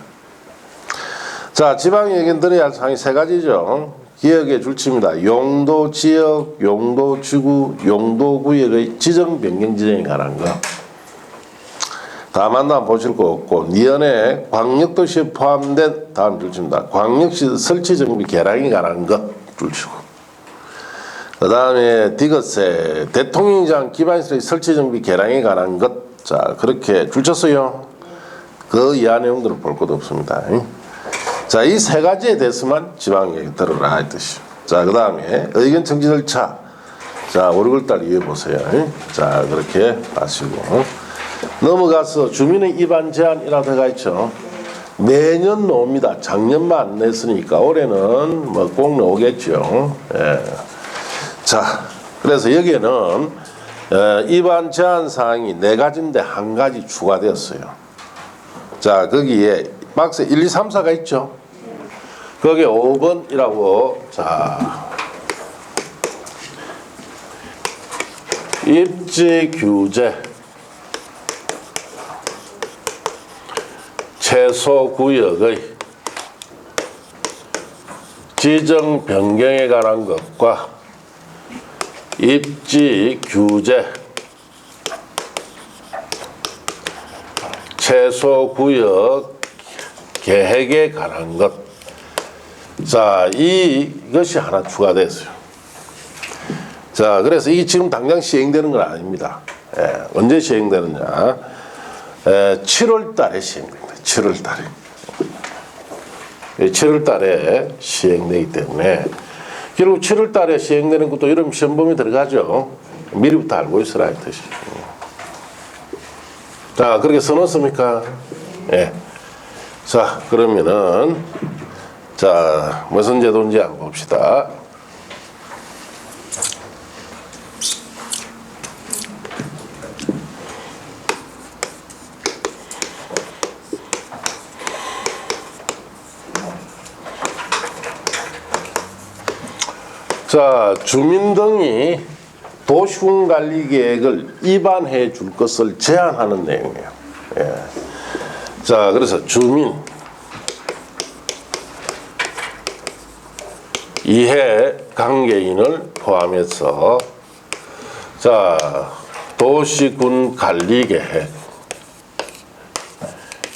자, 지방의회 의견 들어야 할 사항이 세 가지죠. 기억에 줄칩니다. 용도 지역, 용도 지구, 용도 구역의 지정 변경 지정에 관한 거. 다만 다음 보실 거 없고 니은에 광역도시에 포함된 다음 줄칩니다. 광역시 설치 정비 개량에 관한 것 줄치고. 그 다음에 디귿에 대통령장 기반시설의 설치 정비 개량에 관한 것. 자, 그렇게 줄쳤어요. 그 이하 내용들을 볼 것도 없습니다. 자, 이 세 가지에 대해서만 지방의회 들어라 이 뜻이요. 자, 그 다음에 의견 청지 절차. 자, 5, 6월달 이해 보세요. 자, 그렇게 하시고 넘어가서 주민의 입안 제한이라고 해가 있죠. 매년 나옵니다. 작년만 안 냈으니까 올해는 뭐 꼭 나오겠죠. 예. 자, 그래서 여기에는 입안 제한 사항이 4가지인데 1가지 추가되었어요. 자, 거기에 박스 1, 2, 3, 4가 있죠. 거기에 5번이라고 자 입지 규제 최소 구역의 지정 변경에 관한 것과 입지 규제 최소 구역 계획에 관한 것. 자, 이것이 하나 추가됐어요. 자, 그래서 이게 지금 당장 시행되는 건 아닙니다. 예, 언제 시행되느냐? 7월 달에 시행됩니다. 7월 달에. 7월 달에 시행되기 때문에 결국 7월 달에 시행되는 것도 여러분 시험범위 들어가죠. 미리부터 알고 있으라 이 뜻이죠. 자, 그렇게 써놓습니까? 예. 자, 그러면은 자, 무슨 제도인지 한번 봅시다. 자, 주민 등이 도시군관리계획을 위반해 줄 것을 제한하는 내용이에요. 예. 자, 그래서 주민 이해 관계인을 포함해서 자, 도시군관리계획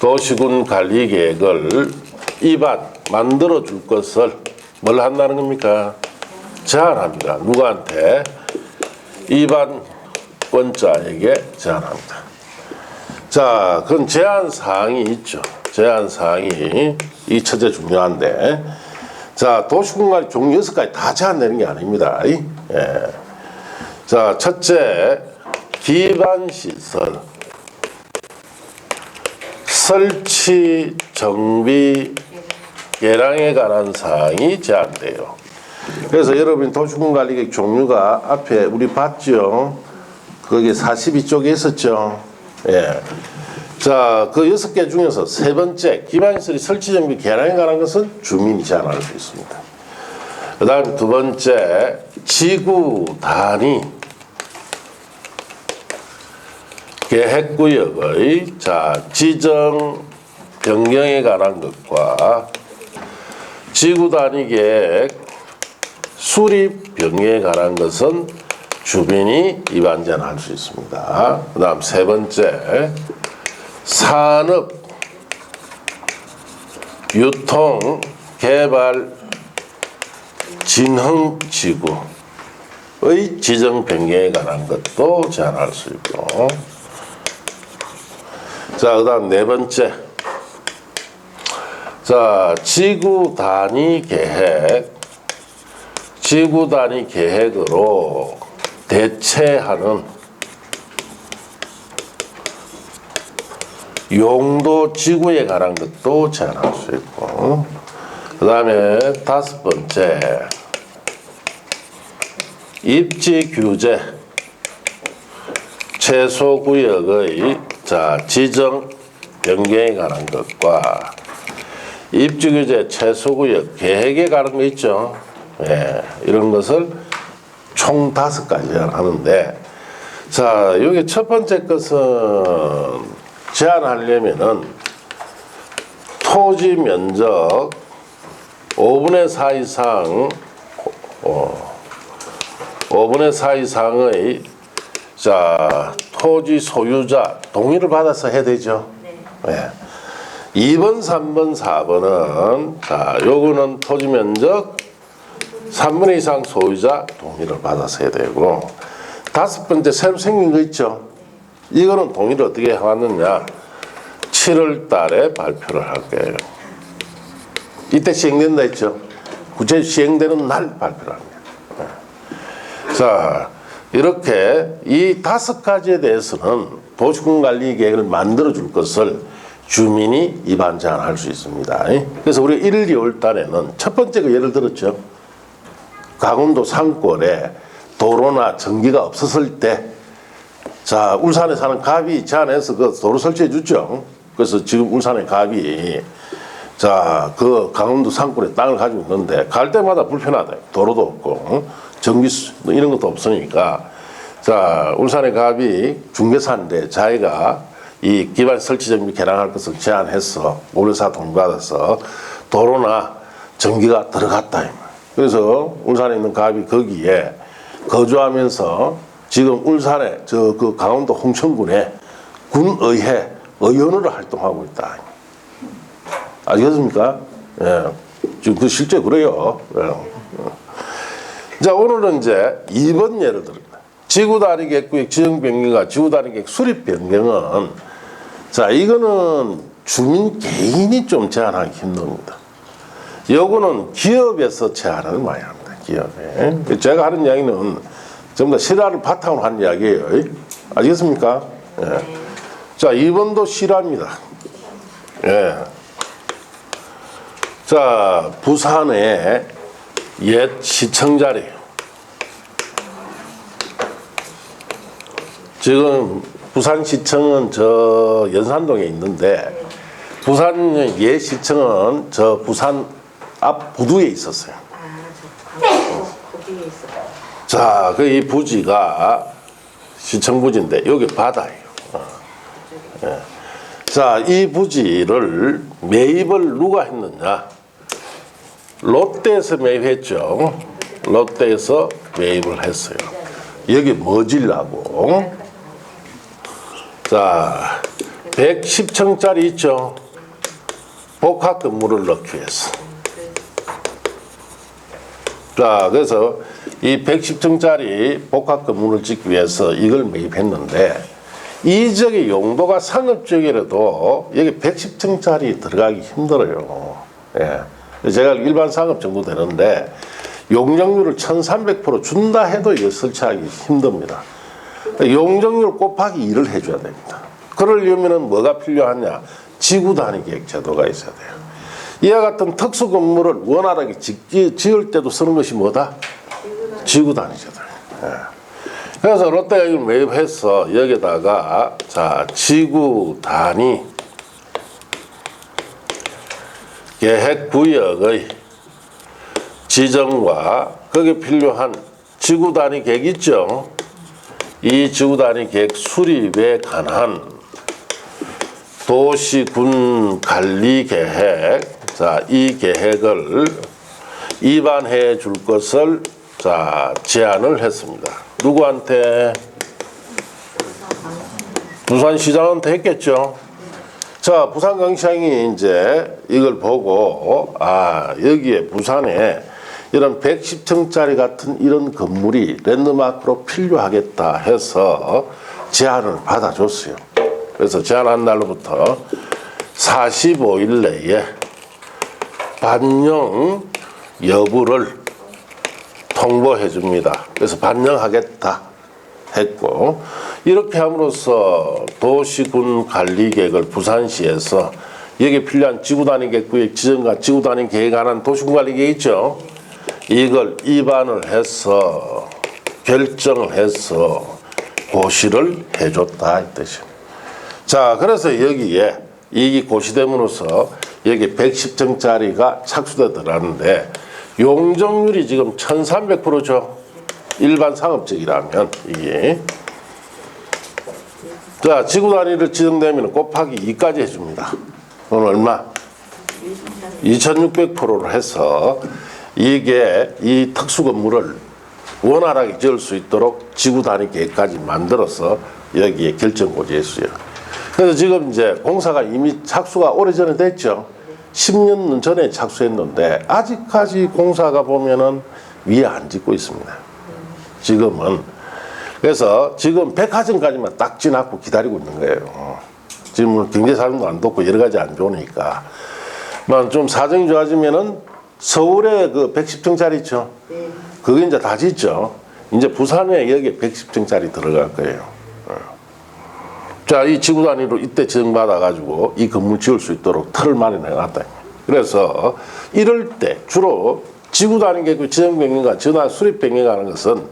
도시군관리계획을 위반 만들어 줄 것을 뭘 한다는 겁니까? 제한합니다. 누구한테? 위반권자에게 제한합니다. 자, 그런 제한 사항이 있죠. 제한 사항이 이 첫째 중요한데, 자, 도시군관리 종류 6가지 다 제한되는 게 아닙니다. 예. 자, 첫째, 기반시설 설치 정비 개량에 관한 사항이 제한돼요. 그래서 여러분 도시군관리계획 종류가 앞에 우리 봤죠. 거기 42쪽에 있었죠. 예. 자, 그 6개 중에서 세 번째, 기반시설이 설치 정비 개량에 관한 것은 주민이 제한할 수 있습니다. 그 다음 두 번째, 지구 단위 계획구역의 지정 변경에 관한 것과 지구 단위 계획 수립 변경에 관한 것은 주민이 위반 제한할 수 있습니다. 그 다음 세 번째, 산업, 유통, 개발, 진흥지구의 지정 변경에 관한 것도 제한할 수 있고, 자, 그 다음 네 번째, 자, 지구 단위 계획으로 대체하는 용도 지구에 관한 것도 제한할 수 있고, 그 다음에 다섯 번째, 입지 규제 최소구역의 지정 변경에 관한 것과 입지 규제 최소구역 계획에 관한 거 있죠. 예, 이런 것을 총 5가지 하는데, 자, 여기 첫 번째 것은 제한하려면은 토지 면적 5분의 4 이상 5분의 4 이상의 토지 소유자 동의를 받아서 해야 되죠. 네. 2번, 3번, 4번은 요거는 토지 면적 3분의 2 이상 소유자 동의를 받아서 해야 되고, 다섯 번째 새로 생긴 거 있죠. 이거는 동의를 어떻게 해왔느냐, 7월 달에 발표를 할 거예요. 이때 시행된다 했죠. 구체 시행되는 날 발표를 합니다. 자, 이렇게 이 5가지에 대해서는 도시군관리계획을 만들어 줄 것을 주민이 위반 제한할 수 있습니다. 그래서 우리 1, 2월 달에는 첫 번째 그 예를 들었죠. 강원도 산골에 도로나 전기가 없었을 때, 자, 울산에 사는 갑이 제안해서 그 도로 설치해 줬죠. 그래서 지금 울산의 갑이 그 강원도 산골에 땅을 가지고 있는데 갈 때마다 불편하다. 도로도 없고 전기 이런 것도 없으니까, 자, 울산의 갑이 중개사인데 자기가 이 기반 설치 정비 개량할 것을 제안해서 올사 동의받아서 도로나 전기가 들어갔다. 그래서 울산에 있는 갑이 거기에 거주하면서 지금 울산에 그 강원도 홍천군에 군의회 의원으로 활동하고 있다. 아시겠습니까? 예. 지금 그 실제 그래요. 예. 자, 오늘은 이제 2번 예를 듭니다. 지구단위 계획구역 지정 변경과 지구단위 계획 수립 변경은, 자, 이거는 주민 개인이 좀 제한하기 힘듭니다. 요거는 기업에서 제한을 많이 합니다. 기업에. 제가 하는 이야기는 전부 다 실화를 바탕으로 하는 이야기예요. 아시겠습니까? 예. 자, 2번도 실화입니다. 예. 자, 부산의 옛 시청 자리예요. 지금 부산시청은 저 연산동에 있는데, 부산 옛 시청은 저 부산 앞 부두에 있었어요. 자, 그 이 부지가 시청 부지인데 여기 바다예요. 예. 자, 이 부지를 매입을 누가 했느냐? 롯데에서 매입했죠. 롯데에서 매입을 했어요. 여기 뭐 지려고? 자, 110층짜리 있죠. 복합 건물을 넣기 위해서. 자, 그래서 이 110층짜리 복합 건물을 짓기 위해서 이걸 매입했는데, 이 지역의 용도가 상업지역이라도 여기 110층짜리 들어가기 힘들어요. 예. 제가 일반 상업 정도 되는데 용적률을 1300% 준다 해도 이거 설치하기 힘듭니다. 용적률 곱하기 2를 해줘야 됩니다. 그러려면 뭐가 필요하냐? 지구 단위 계획 제도가 있어야 돼요. 이와 같은 특수 건물을 원활하게 지을 때도 쓰는 것이 뭐다? 지구 단위 제도. 그래서 롯데가 이걸 매입해서 여기다가 자 지구 단위 계획구역의 지정과 거기에 필요한 지구 단위 계획 있죠. 이 지구 단위 계획 수립에 관한 도시군 관리 계획, 자, 이 계획을 입안해 줄 것을 자, 제안을 했습니다. 누구한테? 부산시장한테 했겠죠. 자, 부산광시장이 이제 이걸 보고 여기에 부산에 이런 110층짜리 같은 이런 건물이 랜드마크로 필요하겠다 해서 제안을 받아줬어요. 그래서 제안한 날로부터 45일 내에 반영 여부를 통보해 줍니다. 그래서 반영하겠다 했고, 이렇게 함으로써 도시군 관리 계획을 부산시에서 여기에 필요한 지구단위 계획구역 지정과 지구단위 계획에 관한 도시군 관리 계획 있죠. 이걸 입안을 해서 결정을 해서 고시를 해줬다 이 뜻이에요. 자, 그래서 여기에 이게 고시됨으로써 여기 110층짜리가 착수돼 들어갔는데 용적률이 지금 1300%죠. 일반 상업적이라면 이게. 자, 지구 단위를 지정되면 곱하기 2까지 해줍니다. 그건 얼마? 2600%를 해서 이게 이 특수 건물을 원활하게 지을 수 있도록 지구 단위 계획까지 만들어서 여기에 결정 고지했어요. 그래서 지금 이제 공사가 이미 착수가 오래전에 됐죠. 10년 전에 착수했는데 아직까지 공사가 보면은 위에 안 짓고 있습니다. 지금은. 그래서 지금 백화점까지만 딱 지나고 기다리고 있는 거예요. 지금 경제 사정도 안 좋고 여러 가지 안 좋으니까. 좀 사정이 좋아지면은 서울에 그 110층짜리 있죠. 그게 이제 다 짓죠. 이제 부산에 여기 110층짜리 들어갈 거예요. 자, 이 지구 단위로 이때 지정받아가지고 이 건물 지을 수 있도록 틀을 마련해놨다. 그래서 이럴 때 주로 지구 단위 계획 지정 변경과 전환 수립 변경하는 것은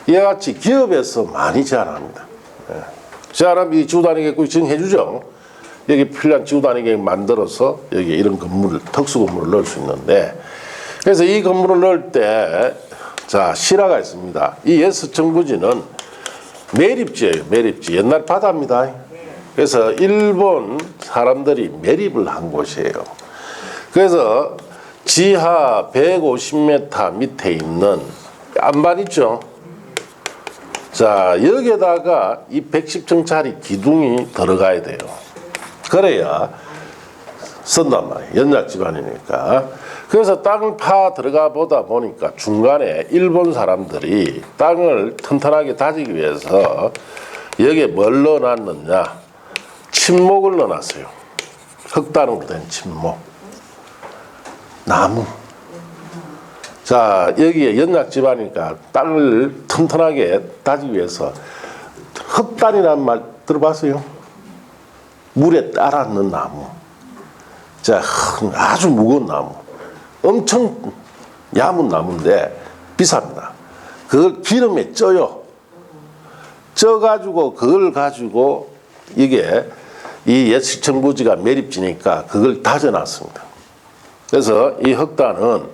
이와 같이 기업에서 많이 제안합니다. 제안하면 이 지구 단위 계획 지정해주죠. 여기 필요한 지구 단위 계획 만들어서 여기 이런 건물을 특수 건물을 넣을 수 있는데, 그래서 이 건물을 넣을 때 자, 실화가 있습니다. 이 S정부지는 매립지예요. 매립지. 옛날 바다입니다. 그래서 일본 사람들이 매립을 한 곳이에요. 그래서 지하 150m 밑에 있는 안반 있죠. 자, 여기에다가 이 110층짜리 기둥이 들어가야 돼요. 그래야 쓴단 말이에요. 연약 집안이니까. 그래서 땅을 파 들어가 보다 보니까 중간에 일본 사람들이 땅을 튼튼하게 다지기 위해서 여기에 뭘 넣어놨느냐, 침목을 넣어놨어요. 흙단으로 된 침목, 나무. 자, 여기에 연약 집안이니까 땅을 튼튼하게 다지기 위해서 흙단이라는 말 들어봤어요? 물에 따라 넣는 나무. 자, 아주 무거운 나무. 엄청 얇은 나무인데 비쌉니다. 그걸 기름에 쪄요. 쪄가지고 그걸 가지고 이게 이 예측정부지가 매립지니까 그걸 다져놨습니다. 그래서 이 흑단은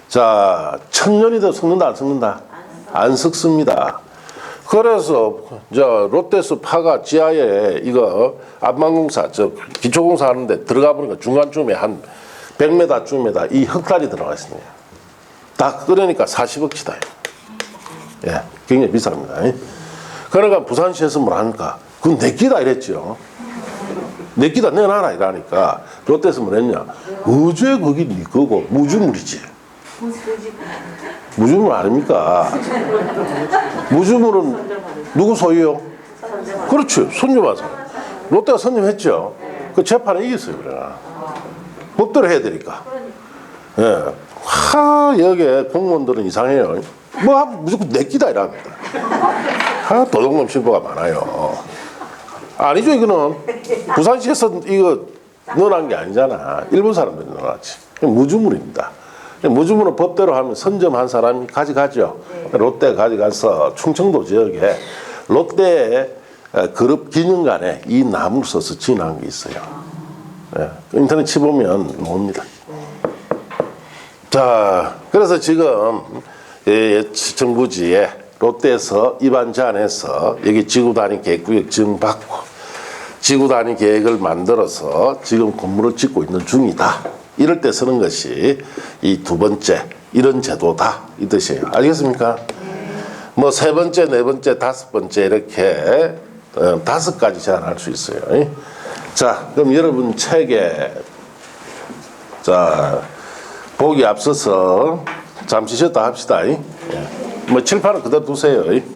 자, 1000년이 더 썩는다 안 썩는다? 안 썩습니다. 그래서 저 롯데스 파가 지하에 이거 안방공사 저 기초공사 하는데 들어가 보니까 중간쯤에 한 100m쯤에다 이 흑단이 들어가 있습니다. 다 그러니까 40억치다. 예, 굉장히 비쌉니다. 그러니까 부산시에서 뭘 하니까 그건 내 끼다 이랬죠. 내 끼다 내놔라 이러니까 롯데에서 뭘 했냐, 어제 거기 네 거고 무주물이지. 무주물 아닙니까? 무주물은 누구 소유요? 그렇죠. 선점하자. 롯데가 선점했죠. 그 재판에 이겼어요. 그래가 법대로 해야 되니까. 예. 여기에 공무원들은 이상해요. 뭐 무조건 내 끼다 이랍니다. 도둑놈 신고가 많아요. 아니죠. 이거는 부산시에서 이거 넣어놓은 게 아니잖아. 일본 사람들이 넣어놨지. 무주물입니다. 무주문을 법대로 하면 선점한 사람이 가져가죠. 롯데 가져가서 충청도 지역에 롯데의 그룹 기념관에 이 나무를 써서 지어놓은 게 있어요. 예, 인터넷 치보면 나옵니다. 자, 그래서 지금 정부지에 롯데에서 입안 제안해서 여기 지구 단위 계획구역 지정받고 지구 단위 계획을 만들어서 지금 건물을 짓고 있는 중이다. 이럴 때 쓰는 것이 이 두 번째 이런 제도다 이 뜻이에요. 알겠습니까? 뭐 세 번째, 네 번째, 다섯 번째 이렇게 5가지 제안할 수 있어요. 자, 그럼 여러분 책에 자 보기 앞서서 잠시 쉬었다 합시다. 뭐 칠판은 그대로 두세요.